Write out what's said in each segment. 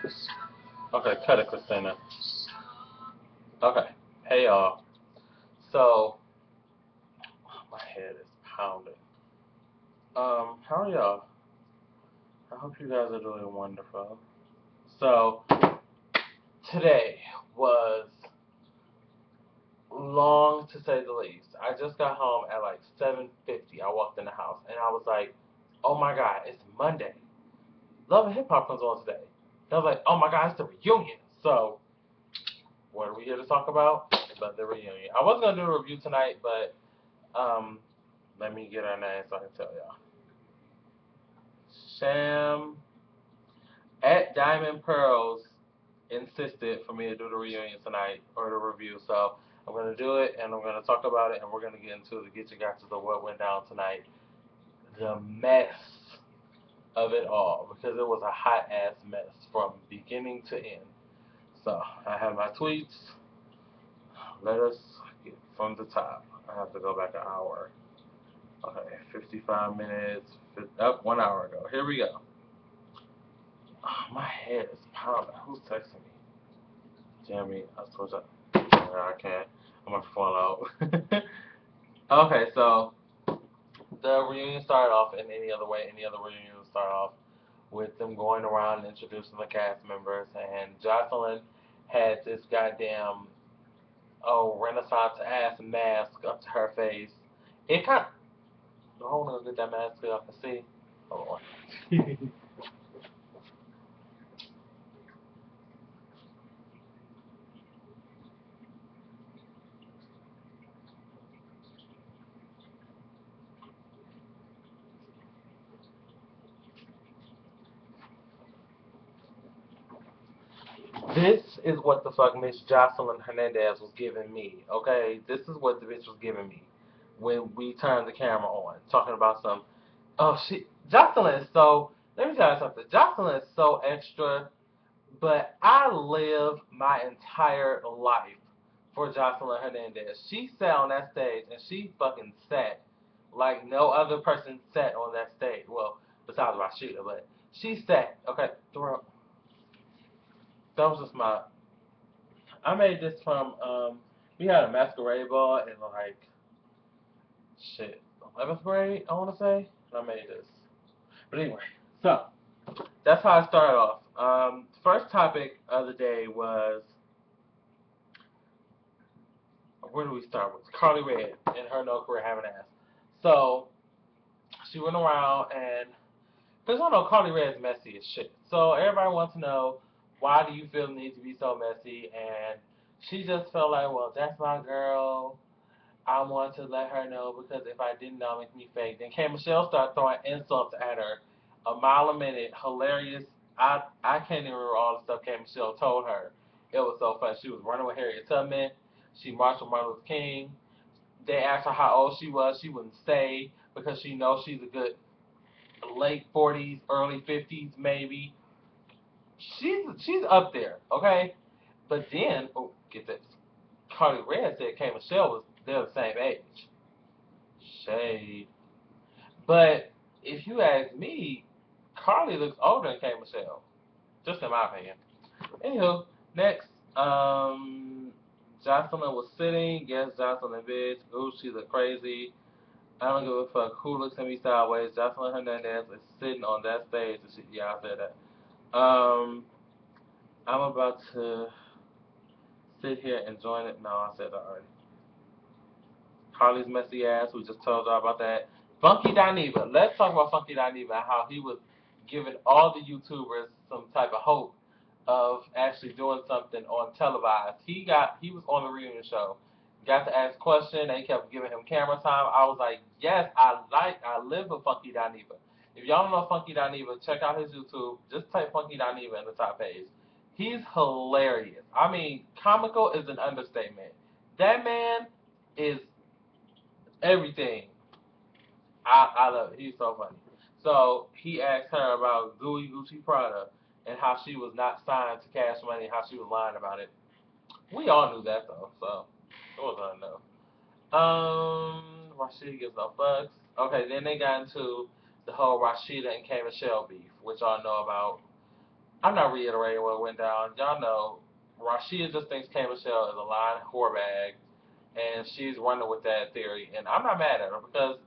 Okay, cut it, Christina. Okay. Hey y'all. So my head is pounding. how are y'all? I hope you guys are doing wonderful. So today was long to say the least. I just got home at like 7:50. I walked in the house and I was like, "Oh my God, it's Monday. Love and Hip Hop comes on today." And I was like, "Oh my God, it's the reunion." So what are we here to talk about? About the reunion. I wasn't gonna do a review tonight, but let me get her name so I can tell y'all. Sham at Diamond Pearls insisted for me to do the reunion tonight or the review, so I'm gonna do it and I'm gonna talk about it and we're gonna get into the get you guys to the what went down tonight, the mess of it all because it was a hot ass mess from beginning to end. So I have my tweets. Let us get from the top. I have to go back an hour. Okay, 55 minutes. Up 1 hour ago. Here we go. Oh, my head is pounding. Who's texting me? Jamie, I suppose I can't. I'm gonna fall out. Okay, so the reunion started off in any other way. Any other reunion would start off with them going around and introducing the cast members, and Jocelyn had this goddamn Renaissance ass mask up to her face. It kind. Hold on, get that mask so y'all can see. Hold on. This is what the fuck Miss Jocelyn Hernandez was giving me. Okay, this is what the bitch was giving me when we turned the camera on, talking about some. Oh shit, Jocelyn is so. Let me tell you something. Jocelyn is so extra, but I live my entire life for Jocelyn Hernandez. She sat on that stage and she fucking sat like no other person sat on that stage. Well, besides Rashida, but she sat. Okay, that was just my. I made this from. We had a masquerade ball in like shit 11th grade. I want to say, and I made this. But anyway, so that's how I started off. First topic of the day was where do we start with? Carly Red and her no career having ass. So she went around and because I know Carly Red's messy as shit. So everybody wants to know why do you feel the need to be so messy? And she just felt like, well, that's my girl. I want to let her know because if I didn't know, it makes me fake. Then K Michelle started throwing insults at her, a mile a minute, hilarious. I can't even remember all the stuff K Michelle told her. It was so fun. She was running with Harriet Tubman. She marched with Martin Luther King. They asked her how old she was. She wouldn't say because she knows she's a good late 40s, early 50s, maybe. She's up there, okay. But then, oh, get this. Carly Red said K Michelle was they're the same age. Shade. But if you ask me, Carly looks older than K Michelle. Just in my opinion. Anywho, next, Jocelyn was sitting. Yes, Jocelyn bitch. Ooh, she look crazy. I don't give a fuck who looks at me sideways. Jocelyn Hernandez is sitting on that stage. And she, yeah, I said that. I'm about to sit here and join it. No, I said that already. Carly's messy ass. We just told y'all about that. Funky Dineva. Let's talk about Funky Dineva and how he was giving all the YouTubers some type of hope of actually doing something on televised. He was on the reunion show. Got to ask questions. They kept giving him camera time. I was like, yes, I live with Funky Dineva. If y'all don't know Funky Dineva, check out his YouTube. Just type Funky Dineva in the top page. He's hilarious. I mean, comical is an understatement. That man is everything. I love it. He's so funny. So he asked her about Gooey Gucci Prada and how she was not signed to Cash Money, how she was lying about it. We all knew that though, so it was unknown. Rashida gives no fucks. Okay, then they got into the whole Rashida and K Michelle beef, which y'all know about. I'm not reiterating what went down. Y'all know Rashida just thinks K Michelle is a lying whore bag, and she's running with that theory. And I'm not mad at her because,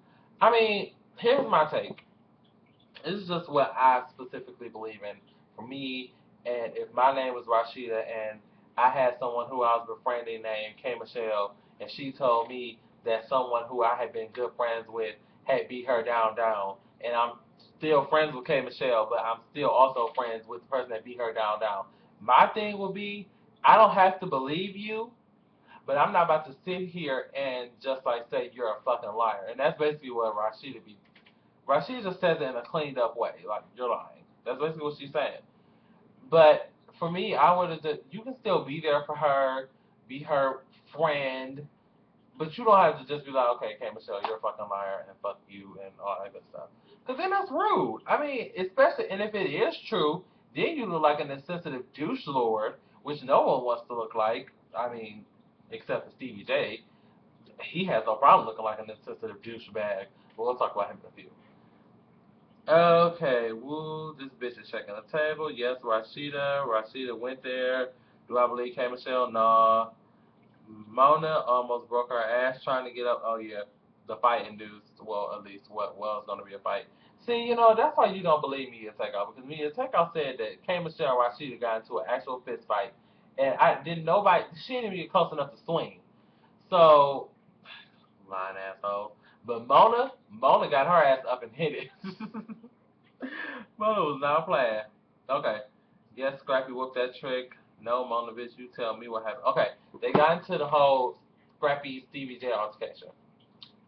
I mean, here's my take. This is just what I specifically believe in. For me, and if my name was Rashida and I had someone who I was befriending named K Michelle, and she told me that someone who I had been good friends with had beat her down, and I'm still friends with K Michelle, but I'm still also friends with the person that beat her down. My thing would be, I don't have to believe you, but I'm not about to sit here and just like say you're a fucking liar. And that's basically what Rashida be. Rashida just says it in a cleaned up way, like you're lying. That's basically what she's saying. But for me, I would have. You can still be there for her, be her friend, but you don't have to just be like, okay, okay, Michelle, you're a fucking liar and fuck you and all that good stuff. Because then that's rude. I mean, especially, and if it is true, then you look like an insensitive douche lord, which no one wants to look like. I mean, except for Stevie J. He has no problem looking like an insensitive douchebag. But we'll talk about him in a few. Okay, woo, this bitch is checking the table. Yes, Rashida. Rashida went there. Do I believe K. Michelle? Nah. Mona almost broke her ass trying to get up. Oh, yeah. The fight induced, well, at least what was going to be a fight. See, that's why you don't believe Media Takeoff. Because Media Takeoff said that K. Michelle and Rashida got into an actual fist fight. And she didn't even get close enough to swing. So, lying asshole. But Mona got her ass up and hit it. Mona was not playing. Okay. Yes, Scrappy whooped that trick. No, Mona, bitch, you tell me what happened. Okay, they got into the whole Scrappy Stevie J altercation.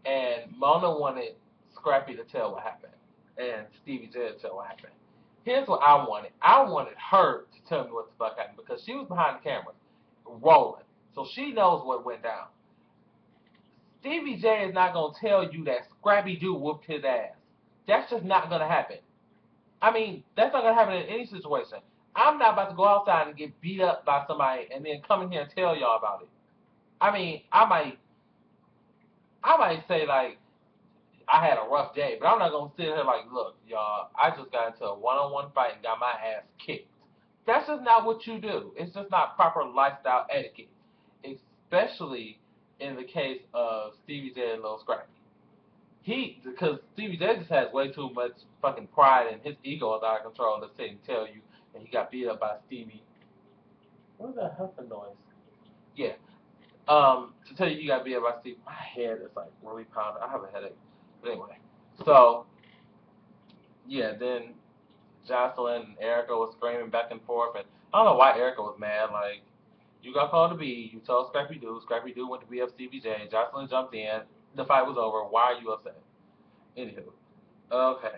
And Mona wanted Scrappy to tell what happened. And Stevie J to tell what happened. Here's what I wanted. I wanted her to tell me what the fuck happened because she was behind the camera, rolling. So she knows what went down. Stevie J is not gonna tell you that Scrappy Doo whooped his ass. That's just not gonna happen. I mean, that's not gonna happen in any situation. I'm not about to go outside and get beat up by somebody and then come in here and tell y'all about it. I mean, I might say like I had a rough day, but I'm not gonna sit here like, look, y'all, I just got into a one-on-one fight and got my ass kicked. That's just not what you do. It's just not proper lifestyle etiquette, especially in the case of Stevie J and Lil Scrappy. Because Stevie J just has way too much fucking pride and his ego is out of control to sit and tell you that he got beat up by Stevie. What is that huffing noise? Yeah. To tell you he got beat up by Stevie, my head is like really pounding. I have a headache. But anyway, so yeah, then Jocelyn and Erica was screaming back and forth, and I don't know why Erica was mad. Like, you got called to be, you told Scrappy Doo, Scrappy Doo went to beat up Stevie J, Jocelyn jumped in, the fight was over. Why are you upset? Anywho. Okay.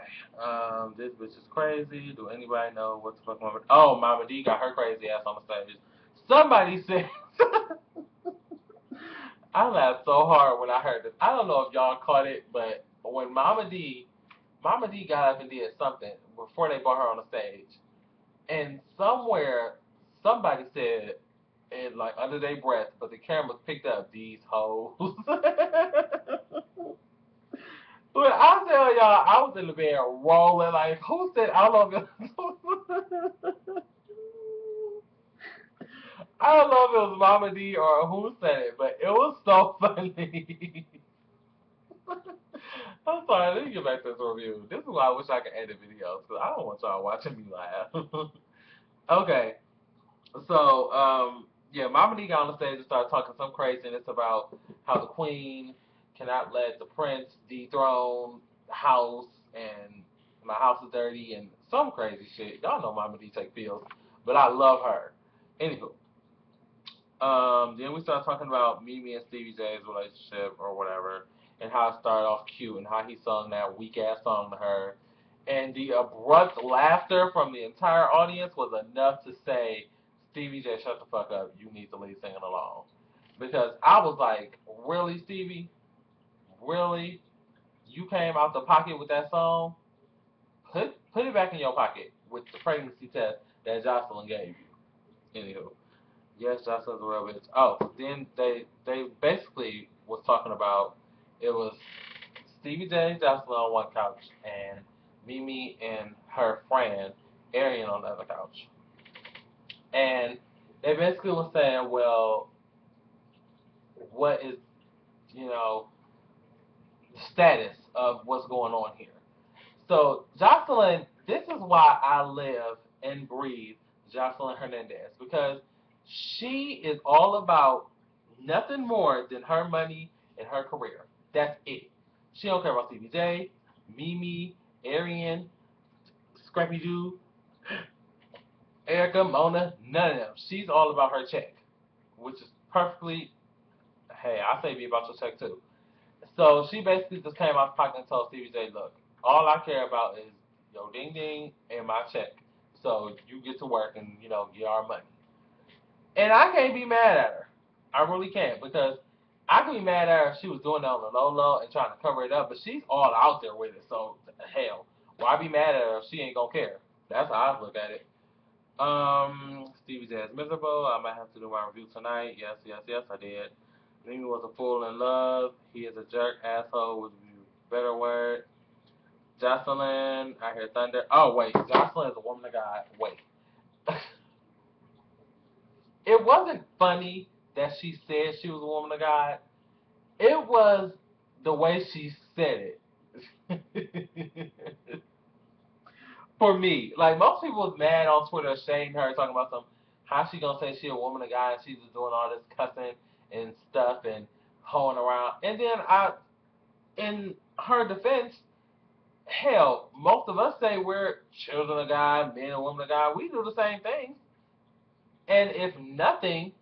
This bitch is crazy. Do anybody know what the fuck Mama? Oh, Mama D got her crazy ass on the stage. Somebody said. I laughed so hard when I heard this. I don't know if y'all caught it, but when Mama D got up and did something before they brought her on the stage, and somewhere somebody said, and like under their breath, but the cameras picked up these hoes. But I tell y'all, I was in the bed rolling. Like, who said, I don't know if it, I don't know if it was Mama D or who said it, but it was so funny. I'm sorry, let me get back to this review. This is why I wish I could edit videos, because I don't want y'all watching me laugh. Okay, so, yeah, Mama D got on the stage and started talking some craziness about how the queen cannot let the prince dethrone the house and my house is dirty and some crazy shit. Y'all know Mama D take pills, but I love her. Anywho, then we started talking about Mimi and Stevie J's relationship or whatever, and how it started off cute and how he sung that weak ass song to her. And the abrupt laughter from the entire audience was enough to say, Stevie J, shut the fuck up. You need to leave singing alone. Because I was like, really, Stevie? Really? You came out the pocket with that song? Put it back in your pocket with the pregnancy test that Jocelyn gave you. Anywho. Yes, Jocelyn's a real bitch. Oh, then they basically was talking about it was Stevie J and Jocelyn on one couch and Mimi and her friend Arian on the other couch. And they basically were saying, well, what is, you know, the status of what's going on here? So Jocelyn, this is why I live and breathe Jocelyn Hernandez, because she is all about nothing more than her money and her career. That's it. She don't care about CBJ, Mimi, Arian, Scrappy Doo, Erica, Mona, none of them. She's all about her check, which is perfectly. Hey, I say be about your check too. So she basically just came out pocket and told Stevie J, look, all I care about is your ding ding and my check. So you get to work and, get our money. And I can't be mad at her. I really can't, because I can be mad at her if she was doing that on the low low and trying to cover it up, but she's all out there with it. So hell, why be mad at her if she ain't gonna care? That's how I look at it. Stevie J is miserable. I might have to do my review tonight. Yes, yes, yes, I did. Mimi was a fool in love. He is a jerk, asshole would be a better word. Jocelyn, I hear thunder. Oh, wait. Jocelyn is a woman of God. Wait. It wasn't funny that she said she was a woman of God. It was the way she said it. For me, like most people was mad on Twitter, shading her, talking about how she gonna say she a woman of God and she's just doing all this cussing and stuff and hoeing around. And then in her defense, hell, most of us say we're children of God, men and women of God. We do the same thing. And if nothing,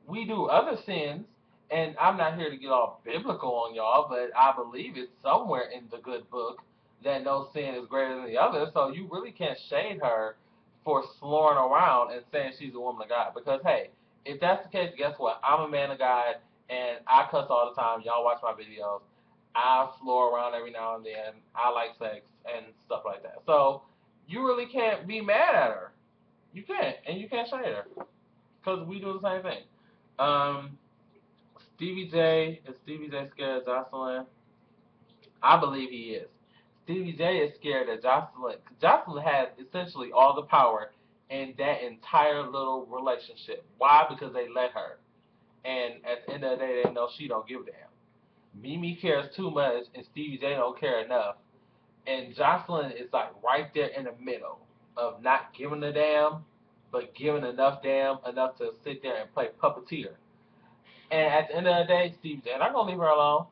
we do other sins. And I'm not here to get all biblical on y'all, but I believe it's somewhere in the good book that no sin is greater than the other. So you really can't shade her for slurring around and saying she's a woman of God. Because, hey, if that's the case, guess what? I'm a man of God and I cuss all the time. Y'all watch my videos. I slur around every now and then. I like sex and stuff like that. So you really can't be mad at her. You can't. And you can't shade her because we do the same thing. Um, Stevie J, is Stevie J scared of Jocelyn? I believe he is. Stevie J is scared of Jocelyn. Jocelyn has essentially all the power in that entire little relationship. Why? Because they let her. And at the end of the day, they know she don't give a damn. Mimi cares too much, and Stevie J don't care enough. And Jocelyn is like right there in the middle of not giving a damn, but giving enough damn enough to sit there and play puppeteer. And at the end of the day, Steve J not gonna leave her alone,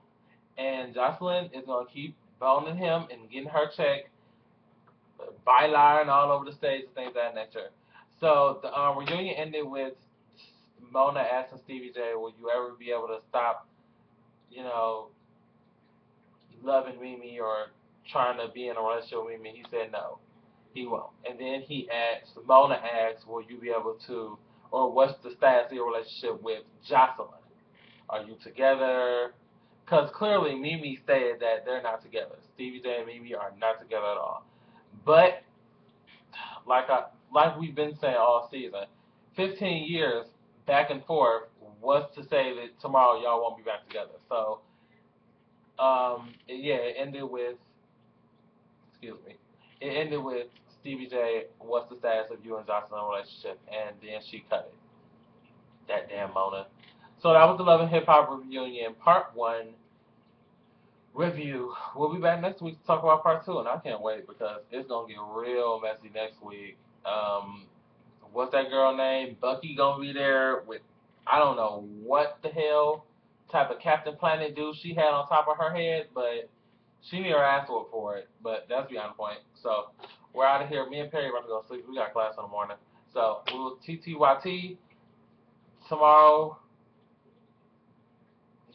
and Jocelyn is gonna keep boning him and getting her check, byline all over the stage and things of that nature. So the reunion ended with Mona asking Stevie J, "Will you ever be able to stop, you know, loving Mimi or trying to be in a relationship with Mimi?" He said no, he won't. And then Mona asked, "Will you be able to, or what's the status of your relationship with Jocelyn? Are you together?" Because clearly Mimi stated that they're not together. Stevie J and Mimi are not together at all. But like we've been saying all season, 15 years back and forth. What's to say that tomorrow y'all won't be back together? So yeah, it ended with excuse me. It ended with Stevie J, "What's the status of you and Jocelyn relationship?" And then she cut it. That damn Mona. So that was the Love and Hip Hop Reunion Part 1 review. We'll be back next week to talk about Part 2, and I can't wait because it's going to get real messy next week. Um, what's that girl name? Bucky going to be there with, I don't know what the hell type of Captain Planet dude she had on top of her head, but she need her ass whooped for it. But that's beyond the point. So we're out of here. Me and Perry about to go to sleep. We got class in the morning. So we will TTYT tomorrow.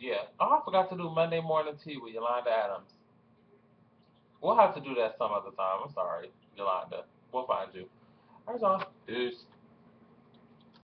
Yeah. Oh, I forgot to do Monday morning tea with Yolanda Adams. We'll have to do that some other time. I'm sorry, Yolanda. We'll find you. All right, y'all. Peace.